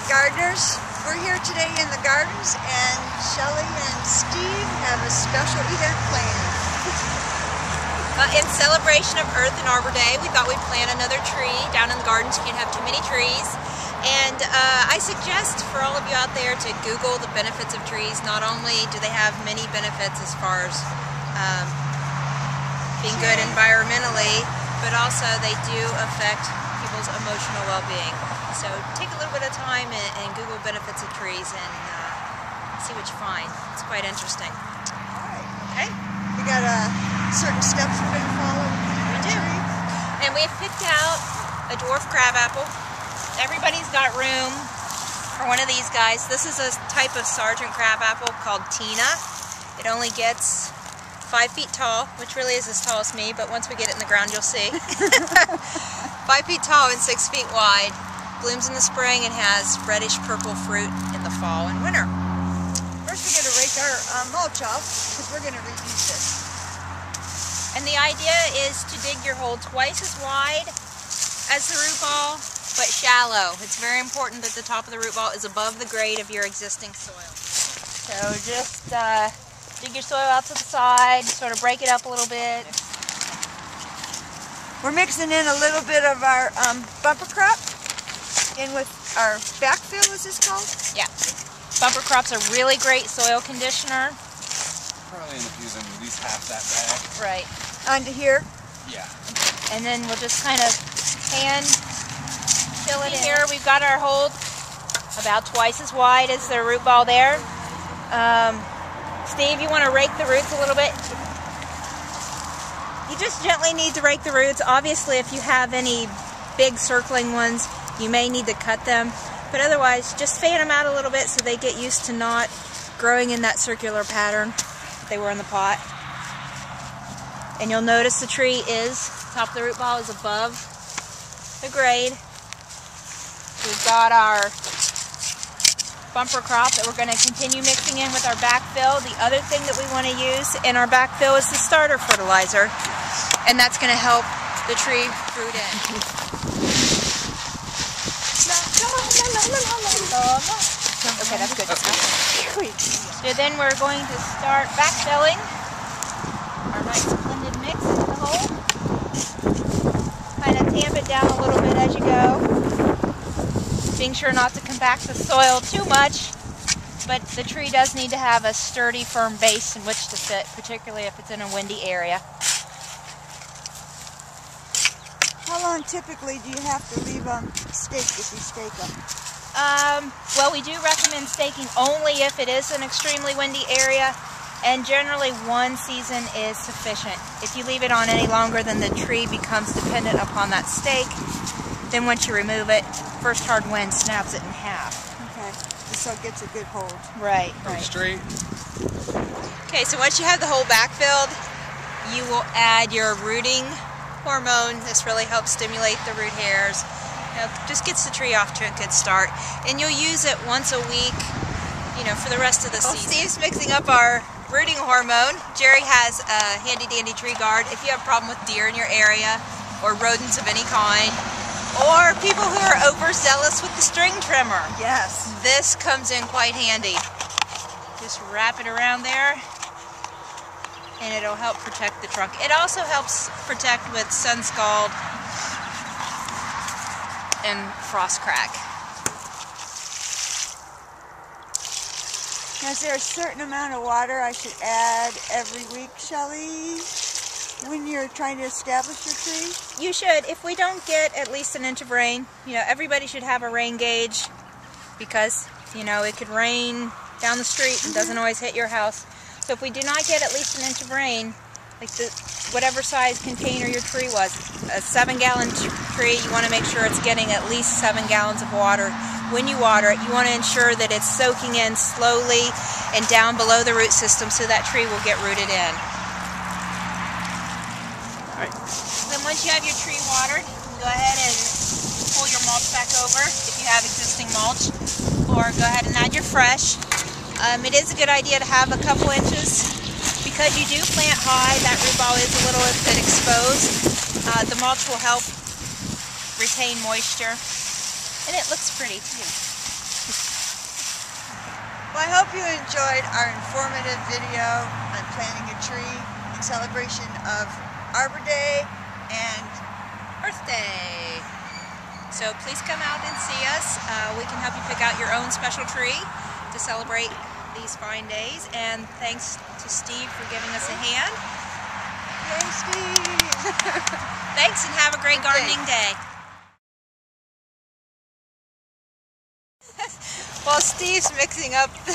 gardeners. We're here today in the gardens, and Shelley and Steve have a special event planned. In celebration of Earth and Arbor Day, we thought we'd plant another tree down in the gardens. You can't have too many trees. And I suggest for all of you out there to Google the benefits of trees. Not only do they have many benefits as far as being good environmentally, but also they do affect people's emotional well-being. So take a little bit of time and Google benefits of trees and see what you find. It's quite interesting. All right. Okay? We got certain steps we're going to follow. We do. And we've picked out a dwarf crabapple. Everybody's got room for one of these guys. This is a type of sergeant crabapple called Tina. It only gets 5 feet tall, which really is as tall as me, but once we get it in the ground you'll see. 5 feet tall and 6 feet wide. Blooms in the spring and has reddish purple fruit in the fall and winter. First we're going to rake our mulch off because we're going to reuse this. And the idea is to dig your hole twice as wide as the root ball, but shallow. It's very important that the top of the root ball is above the grade of your existing soil. So just dig your soil out to the side, sort of break it up a little bit. We're mixing in a little bit of our bumper crop in with our backfill, is this called? Yeah. Bumper crop's a really great soil conditioner. Probably end up using at least half that bag. Right. Onto here? Yeah. And then we'll just kind of hand fill it in. Here we've got our hole about twice as wide as the root ball there. Steve, you want to rake the roots a little bit? You just gently need to rake the roots. Obviously, if you have any big circling ones, you may need to cut them. But otherwise, just fan them out a little bit so they get used to not growing in that circular pattern that they were in the pot. And you'll notice the tree is, top of the root ball is above the grade. We've got our bumper crop that we're going to continue mixing in with our backfill. The other thing that we want to use in our backfill is the starter fertilizer, and that's going to help the tree root in. Okay, that's good. So then we're going to start backfilling our nice blended mix into the hole. Kind of tamp it down a little bit as you go. Being sure not to compact the soil too much, but the tree does need to have a sturdy, firm base in which to sit, particularly if it's in a windy area. How long typically do you have to leave them staked if you stake them? Well, we do recommend staking only if it is an extremely windy area, and generally 1 season is sufficient. If you leave it on any longer, then the tree becomes dependent upon that stake. Then once you remove it, first hard wind snaps it in half. Okay, so it gets a good hold. Right, Pretty straight. Okay, so once you have the hole backfilled, you will add your rooting hormone. This really helps stimulate the root hairs. Just gets the tree off to a good start. And you'll use it once a week, for the rest of the season. Steve's mixing up our rooting hormone. Jerry has a handy dandy tree guard. If you have a problem with deer in your area or rodents of any kind, or people who are overzealous with the string trimmer. Yes. This comes in quite handy. Just wrap it around there and it'll help protect the trunk. It also helps protect with sun scald and frost crack. Now, is there a certain amount of water I should add every week, Shelley, when you're trying to establish your tree? You should. If we don't get at least an inch of rain, everybody should have a rain gauge because, it could rain down the street and doesn't always hit your house. So if we do not get at least an inch of rain, like whatever size container your tree was, a 7-gallon tree, you want to make sure it's getting at least 7 gallons of water. When you water it, you want to ensure that it's soaking in slowly and down below the root system so that tree will get rooted in. Right. Then once you have your tree watered, you can go ahead and pull your mulch back over if you have existing mulch, or go ahead and add your fresh. It is a good idea to have a couple inches. Because you do plant high, that root ball is a little bit exposed. The mulch will help retain moisture, and it looks pretty too. Well, I hope you enjoyed our informative video on planting a tree in celebration of Arbor Day and Earth Day. So please come out and see us. We can help you pick out your own special tree to celebrate these fine days. And thanks to Steve for giving us a hand. Yay, Steve! Thanks, and have a great gardening day. While Steve's mixing up the